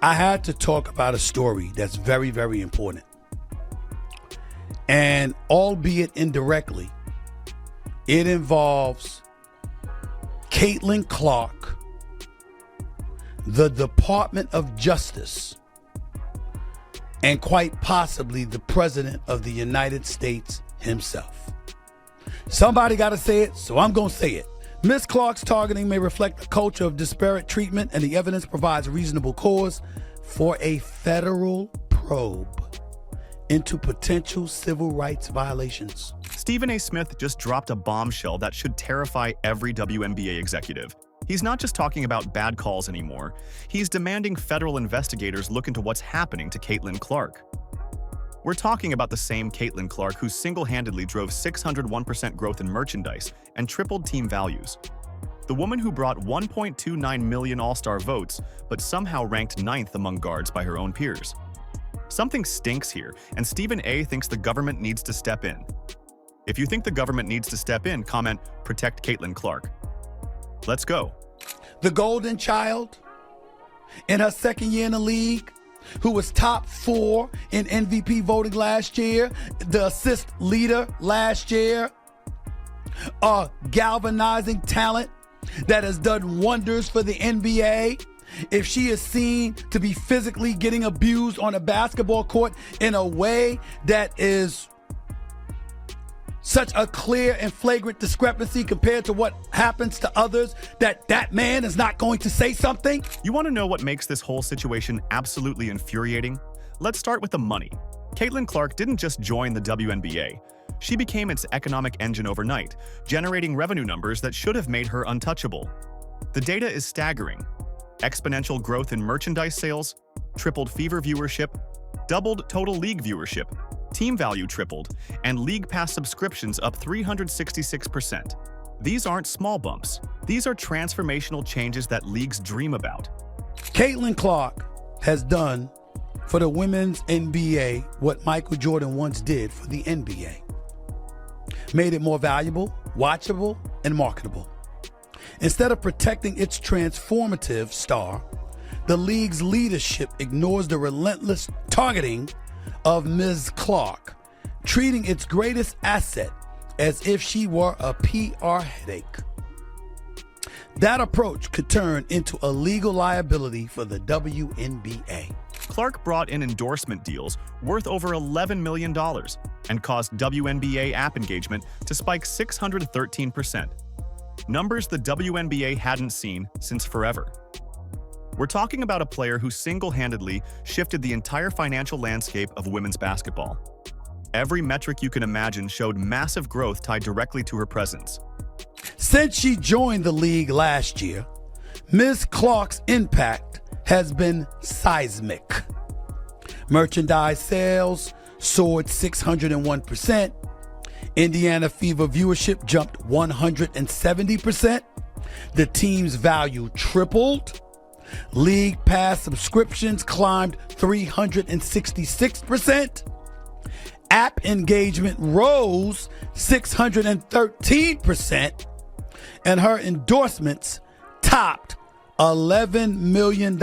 I had to talk about a story that's very, very important. And albeit indirectly, it involves Caitlin Clark, the Department of Justice, and quite possibly the President of the United States himself. Somebody got to say it, so I'm going to say it. Ms. Clark's targeting may reflect a culture of disparate treatment, and the evidence provides reasonable cause for a federal probe into potential civil rights violations. Stephen A. Smith just dropped a bombshell that should terrify every WNBA executive. He's not just talking about bad calls anymore. He's demanding federal investigators look into what's happening to Caitlin Clark. We're talking about the same Caitlin Clark who single-handedly drove 601% growth in merchandise and tripled team values. The woman who brought 1.29 million All-Star votes, but somehow ranked 9th among guards by her own peers. Something stinks here, and Stephen A. thinks the government needs to step in. If you think the government needs to step in, comment, "Protect Caitlin Clark." Let's go. The golden child in her second year in the league, who was top 4 in MVP voting last year, the assist leader last year, a galvanizing talent that has done wonders for the NBA. If she is seen to be physically getting abused on a basketball court in a way that is such a clear and flagrant discrepancy compared to what happens to others, that man is not going to say something? You want to know what makes this whole situation absolutely infuriating? Let's start with the money. Caitlin Clark didn't just join the WNBA. She became its economic engine overnight, generating revenue numbers that should have made her untouchable. The data is staggering. Exponential growth in merchandise sales, tripled Fever viewership, doubled total league viewership, team value tripled, and League Pass subscriptions up 366%. These aren't small bumps. These are transformational changes that leagues dream about. Caitlin Clark has done for the women's NBA what Michael Jordan once did for the NBA. Made it more valuable, watchable, and marketable. Instead of protecting its transformative star, the league's leadership ignores the relentless targeting of Ms. Clark, treating its greatest asset as if she were a PR headache. That approach could turn into a legal liability for the WNBA. Clark brought in endorsement deals worth over $11 million and caused WNBA app engagement to spike 613%. Numbers the WNBA hadn't seen since forever. We're talking about a player who single-handedly shifted the entire financial landscape of women's basketball. Every metric you can imagine showed massive growth tied directly to her presence. Since she joined the league last year, Ms. Clark's impact has been seismic. Merchandise sales soared 601%. Indiana Fever viewership jumped 170%. The team's value tripled. League Pass subscriptions climbed 366%. App engagement rose 613%. And her endorsements topped $11 million.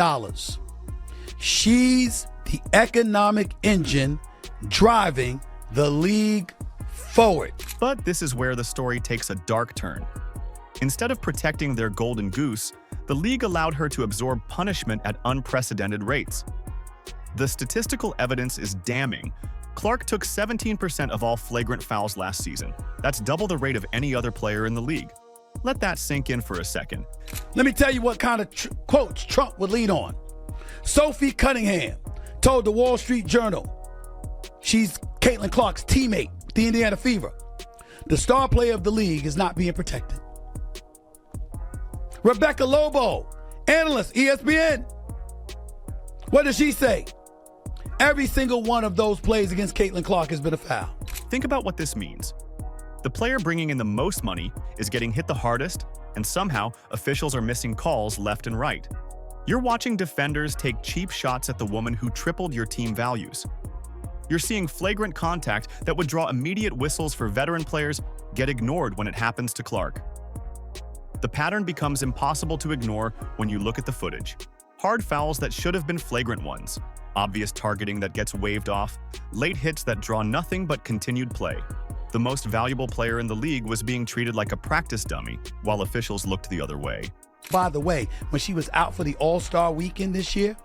She's the economic engine driving the league forward. But this is where the story takes a dark turn. Instead of protecting their golden goose, the league allowed her to absorb punishment at unprecedented rates. The statistical evidence is damning. Clark took 17% of all flagrant fouls last season. That's double the rate of any other player in the league. Let that sink in for a second. Let me tell you what kind of quotes Trump would lean on. Sophie Cunningham told the Wall Street Journal, she's Caitlin Clark's teammate, the Indiana Fever, the star player of the league is not being protected. Rebecca Lobo, analyst, ESPN. What does she say? Every single one of those plays against Caitlin Clark has been a foul. Think about what this means. The player bringing in the most money is getting hit the hardest, and somehow officials are missing calls left and right. You're watching defenders take cheap shots at the woman who tripled your team values. You're seeing flagrant contact that would draw immediate whistles for veteran players get ignored when it happens to Clark. The pattern becomes impossible to ignore when you look at the footage. Hard fouls that should have been flagrant ones, obvious targeting that gets waved off, late hits that draw nothing but continued play. The most valuable player in the league was being treated like a practice dummy, while officials looked the other way. By the way, when she was out for the All-Star weekend this year,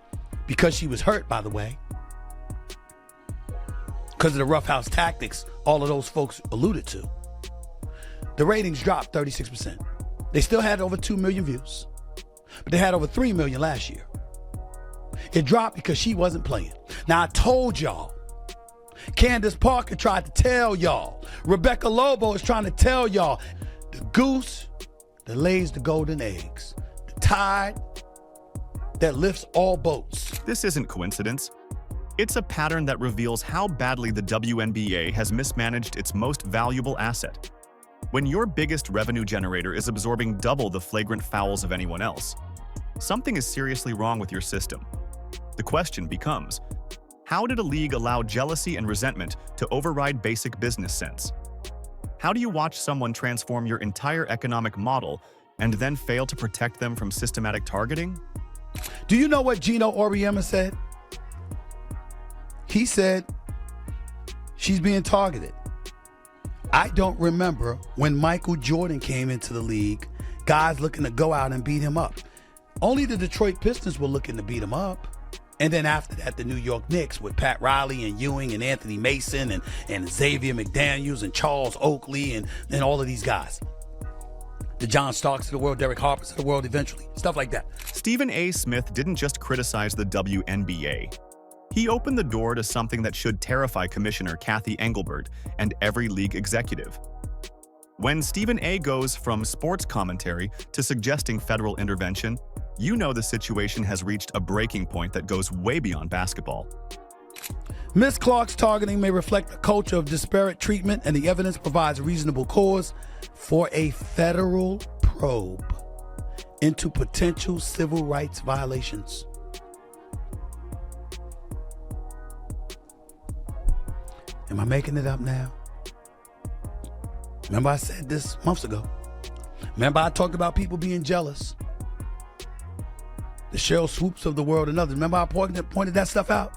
because she was hurt, by the way, because of the roughhouse tactics all of those folks alluded to, the ratings dropped 36%. They still had over 2 million views, but they had over 3 million last year. It dropped because she wasn't playing. Now, I told y'all, Candace Parker tried to tell y'all, Rebecca Lobo is trying to tell y'all, the goose that lays the golden eggs, the tide that lifts all boats. This isn't coincidence. It's a pattern that reveals how badly the WNBA has mismanaged its most valuable asset. When your biggest revenue generator is absorbing double the flagrant fouls of anyone else, something is seriously wrong with your system. The question becomes, how did a league allow jealousy and resentment to override basic business sense? How do you watch someone transform your entire economic model and then fail to protect them from systematic targeting? Do you know what Gino Auriemma said? He said she's being targeted. I don't remember when Michael Jordan came into the league, guys looking to go out and beat him up. Only the Detroit Pistons were looking to beat him up. And then after that, the New York Knicks with Pat Riley and Ewing and Anthony Mason and Xavier McDaniels and Charles Oakley and all of these guys. The John Starks of the world, Derek Harpers of the world eventually, stuff like that. Stephen A. Smith didn't just criticize the WNBA. He opened the door to something that should terrify Commissioner Cathy Engelbert and every league executive. When Stephen A. goes from sports commentary to suggesting federal intervention, you know the situation has reached a breaking point that goes way beyond basketball. Ms. Clark's targeting may reflect a culture of disparate treatment, and the evidence provides reasonable cause for a federal probe into potential civil rights violations. Am I making it up now? Remember I said this months ago. Remember I talked about people being jealous. The Cheryl Swoops of the world and others. Remember I pointed that stuff out?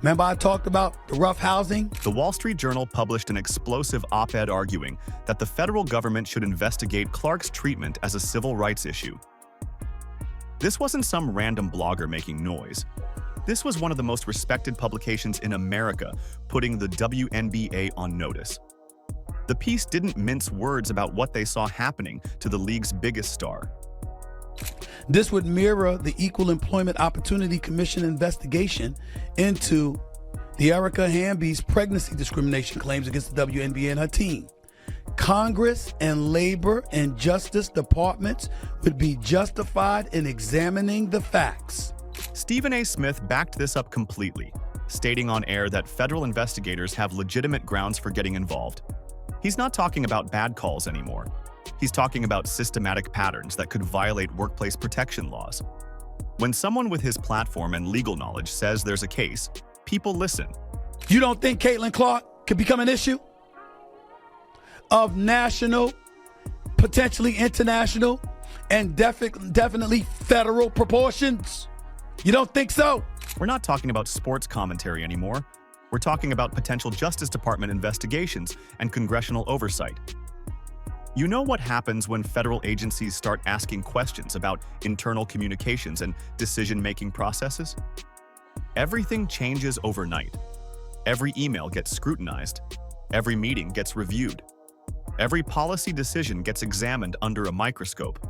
Remember I talked about the rough housing? The Wall Street Journal published an explosive op-ed arguing that the federal government should investigate Clark's treatment as a civil rights issue. This wasn't some random blogger making noise. This was one of the most respected publications in America, putting the WNBA on notice. The piece didn't mince words about what they saw happening to the league's biggest star. This would mirror the Equal Employment Opportunity Commission investigation into the Erica Hamby's pregnancy discrimination claims against the WNBA and her team. Congress and Labor and Justice Departments would be justified in examining the facts. Stephen A. Smith backed this up completely, stating on air that federal investigators have legitimate grounds for getting involved. He's not talking about bad calls anymore. He's talking about systematic patterns that could violate workplace protection laws. When someone with his platform and legal knowledge says there's a case, people listen. You don't think Caitlin Clark could become an issue of national, potentially international, and definitely federal proportions? You don't think so? We're not talking about sports commentary anymore. We're talking about potential Justice Department investigations and congressional oversight. You know what happens when federal agencies start asking questions about internal communications and decision-making processes? Everything changes overnight. Every email gets scrutinized. Every meeting gets reviewed. Every policy decision gets examined under a microscope.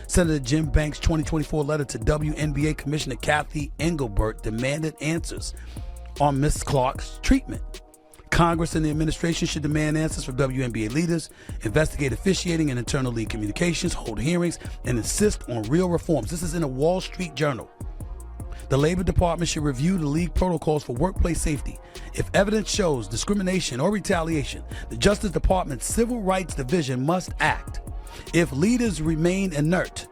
Senator Jim Banks' 2024 letter to WNBA Commissioner Cathy Engelbert demanded answers on Ms. Clark's treatment. Congress and the administration should demand answers from WNBA leaders, investigate officiating and internal league communications, hold hearings, and insist on real reforms. This is in a Wall Street Journal. The Labor Department should review the league protocols for workplace safety. If evidence shows discrimination or retaliation, the Justice Department's Civil Rights Division must act. If leaders remain inert,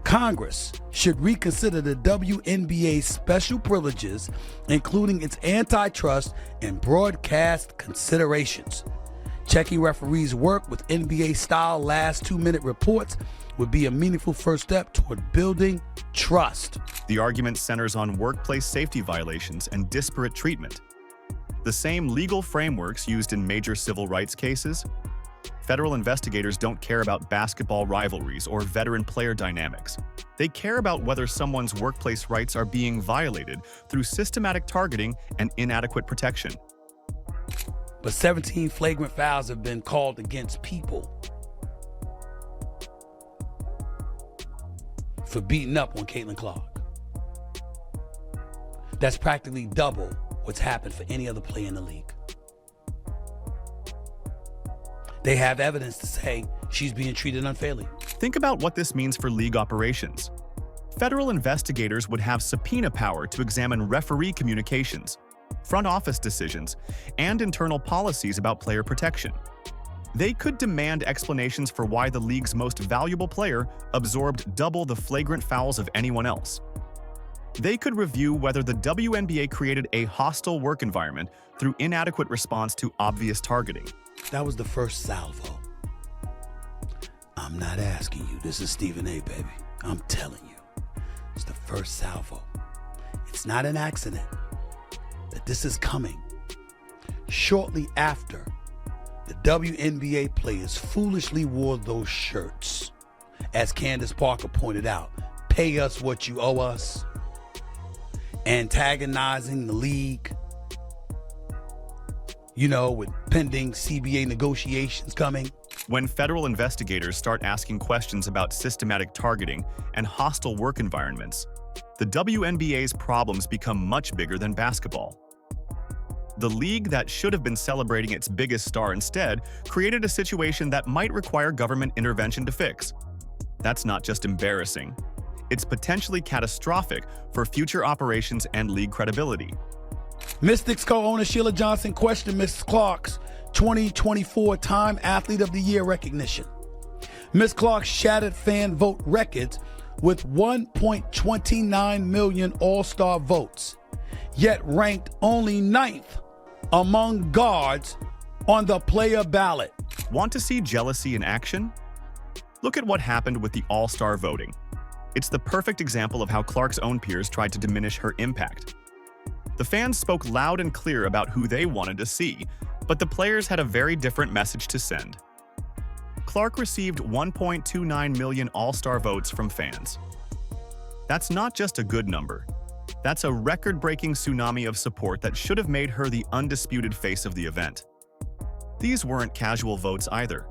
Congress should reconsider the WNBA's special privileges, including its antitrust and broadcast considerations. Checking referees' work with NBA-style last 2-minute reports would be a meaningful first step toward building trust. The argument centers on workplace safety violations and disparate treatment. The same legal frameworks used in major civil rights cases. Federal investigators don't care about basketball rivalries or veteran player dynamics. They care about whether someone's workplace rights are being violated through systematic targeting and inadequate protection. But 17 flagrant fouls have been called against people for beating up on Caitlin Clark. That's practically double what's happened for any other player in the league. They have evidence to say she's being treated unfairly. Think about what this means for league operations. Federal investigators would have subpoena power to examine referee communications, front office decisions, and internal policies about player protection. They could demand explanations for why the league's most valuable player absorbed double the flagrant fouls of anyone else. They could review whether the WNBA created a hostile work environment through inadequate response to obvious targeting. That was the first salvo. I'm not asking you. This is Stephen A, baby. I'm telling you. It's the first salvo. It's not an accident that this is coming shortly after the WNBA players foolishly wore those shirts. As Candace Parker pointed out, pay us what you owe us, antagonizing the league, with pending CBA negotiations coming. When federal investigators start asking questions about systematic targeting and hostile work environments, the WNBA's problems become much bigger than basketball. The league that should have been celebrating its biggest star instead created a situation that might require government intervention to fix. That's not just embarrassing. It's potentially catastrophic for future operations and league credibility. Mystics co-owner Sheila Johnson questioned Ms. Clark's 2024 Time Athlete of the Year recognition. Ms. Clark shattered fan vote records with 1.29 million all-star votes, yet ranked only 9th among guards on the player ballot. Want to see jealousy in action? Look at what happened with the all-star voting. It's the perfect example of how Clark's own peers tried to diminish her impact. The fans spoke loud and clear about who they wanted to see, but the players had a very different message to send. Clark received 1.29 million all-star votes from fans. That's not just a good number. That's a record-breaking tsunami of support that should have made her the undisputed face of the event. These weren't casual votes either.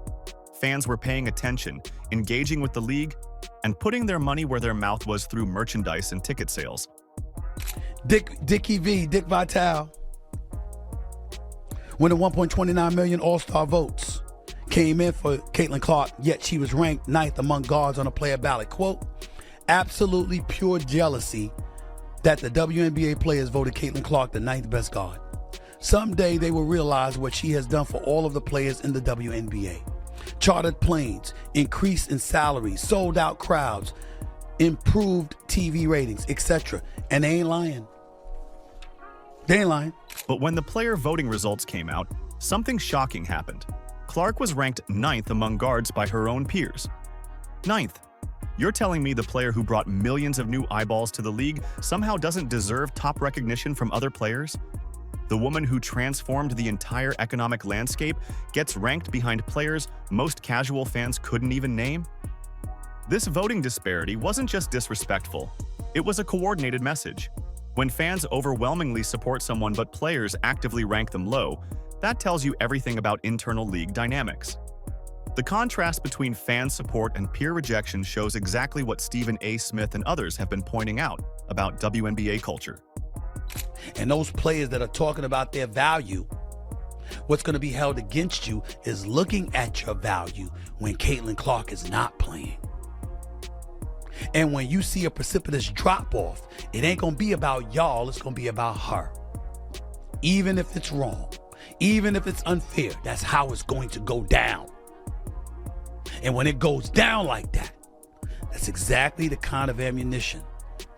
Fans were paying attention, engaging with the league, and putting their money where their mouth was through merchandise and ticket sales. Dick Vitale, when the 1.29 million all-star votes came in for Caitlin Clark, yet she was ranked 9th among guards on a player ballot. Quote, absolutely pure jealousy that the WNBA players voted Caitlin Clark the 9th best guard. Someday they will realize what she has done for all of the players in the WNBA. Chartered planes, increase in salaries, sold out crowds, improved TV ratings, etc. And they ain't lying. They ain't lying. But when the player voting results came out, something shocking happened. Clark was ranked 9th among guards by her own peers. 9th. You're telling me the player who brought millions of new eyeballs to the league somehow doesn't deserve top recognition from other players? The woman who transformed the entire economic landscape gets ranked behind players most casual fans couldn't even name? This voting disparity wasn't just disrespectful. It was a coordinated message. When fans overwhelmingly support someone but players actively rank them low, that tells you everything about internal league dynamics. The contrast between fan support and peer rejection shows exactly what Stephen A. Smith and others have been pointing out about WNBA culture. And those players that are talking about their value, what's going to be held against you is looking at your value when Caitlin Clark is not playing. And when you see a precipitous drop-off, it ain't going to be about y'all, it's going to be about her. Even if it's wrong, even if it's unfair, that's how it's going to go down. And when it goes down like that, that's exactly the kind of ammunition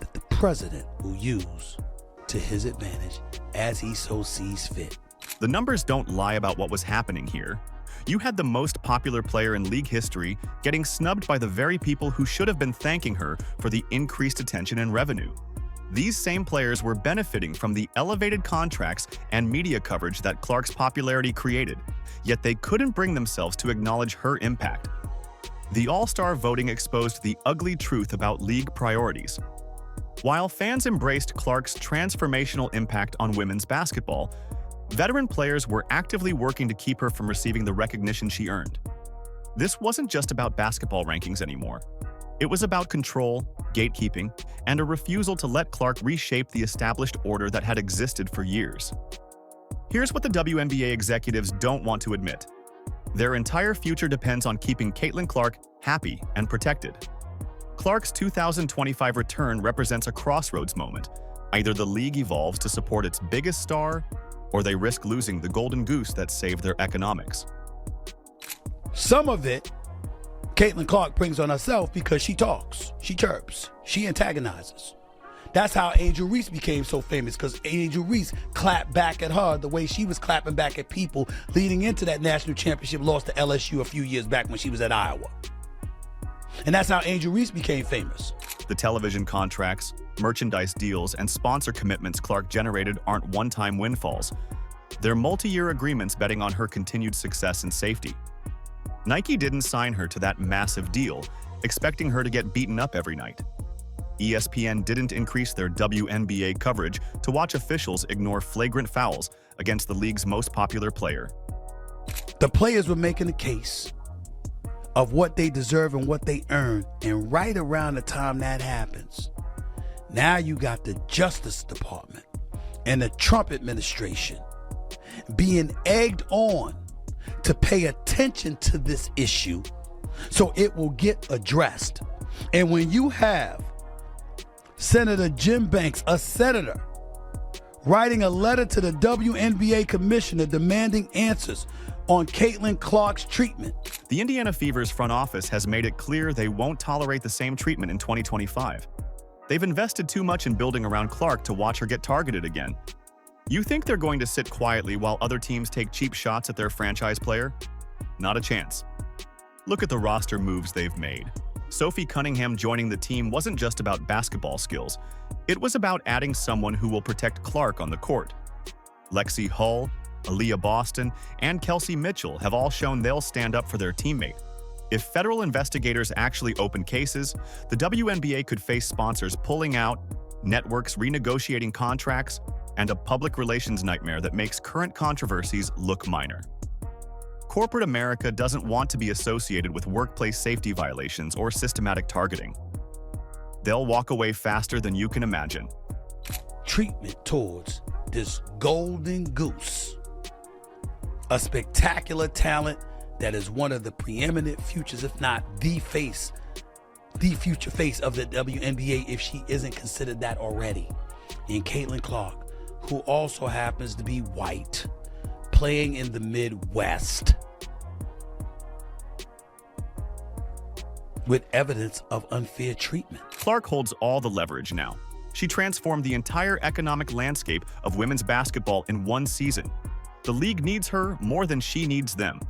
that the president will use to his advantage as he so sees fit. The numbers don't lie about what was happening here. You had the most popular player in league history getting snubbed by the very people who should have been thanking her for the increased attention and revenue. These same players were benefiting from the elevated contracts and media coverage that Clark's popularity created, yet they couldn't bring themselves to acknowledge her impact. The All-Star voting exposed the ugly truth about league priorities. While fans embraced Clark's transformational impact on women's basketball, veteran players were actively working to keep her from receiving the recognition she earned. This wasn't just about basketball rankings anymore. It was about control, gatekeeping, and a refusal to let Clark reshape the established order that had existed for years. Here's what the WNBA executives don't want to admit. Their entire future depends on keeping Caitlin Clark happy and protected. Clark's 2025 return represents a crossroads moment. Either the league evolves to support its biggest star, or they risk losing the golden goose that saved their economics. Some of it, Caitlin Clark brings on herself because she talks, she chirps, she antagonizes. That's how Angel Reese became so famous, because Angel Reese clapped back at her the way she was clapping back at people leading into that national championship loss to LSU a few years back when she was at Iowa. And that's how Angel Reese became famous. The television contracts, merchandise deals, and sponsor commitments Clark generated aren't one-time windfalls. They're multi-year agreements betting on her continued success and safety. Nike didn't sign her to that massive deal, expecting her to get beaten up every night. ESPN didn't increase their WNBA coverage to watch officials ignore flagrant fouls against the league's most popular player. The players were making a case of what they deserve and what they earn, and right around the time that happens, now you got the Justice Department and the Trump administration being egged on to pay attention to this issue so it will get addressed. And when you have Senator Jim Banks, a senator, writing a letter to the WNBA commissioner demanding answers on Caitlin Clark's treatment. The Indiana Fever's front office has made it clear they won't tolerate the same treatment in 2025. They've invested too much in building around Clark to watch her get targeted again. You think they're going to sit quietly while other teams take cheap shots at their franchise player? Not a chance. Look at the roster moves they've made. Sophie Cunningham joining the team wasn't just about basketball skills. It was about adding someone who will protect Clark on the court. Lexi Hull, Aaliyah Boston, and Kelsey Mitchell have all shown they'll stand up for their teammate. If federal investigators actually open cases, the WNBA could face sponsors pulling out, networks renegotiating contracts, and a public relations nightmare that makes current controversies look minor. Corporate America doesn't want to be associated with workplace safety violations or systematic targeting. They'll walk away faster than you can imagine. Treatment towards this golden goose, a spectacular talent that is one of the preeminent futures, if not the future face of the WNBA, if she isn't considered that already. And Caitlin Clark, who also happens to be white, playing in the Midwest, with evidence of unfair treatment. Clark holds all the leverage now. She transformed the entire economic landscape of women's basketball in one season. The league needs her more than she needs them.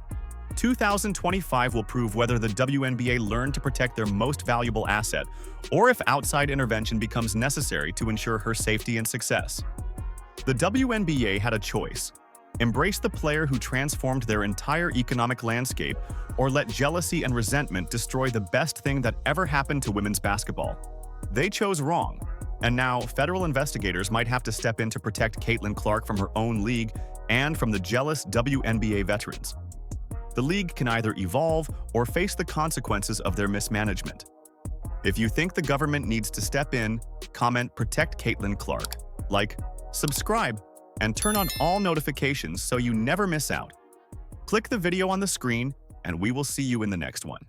2025 will prove whether the WNBA learned to protect their most valuable asset, or if outside intervention becomes necessary to ensure her safety and success. The WNBA had a choice: embrace the player who transformed their entire economic landscape, or let jealousy and resentment destroy the best thing that ever happened to women's basketball. They chose wrong, and now federal investigators might have to step in to protect Caitlin Clark from her own league and from the jealous WNBA veterans. The league can either evolve or face the consequences of their mismanagement. If you think the government needs to step in, comment "Protect Caitlin Clark," like, subscribe, and turn on all notifications so you never miss out. Click the video on the screen, and we will see you in the next one.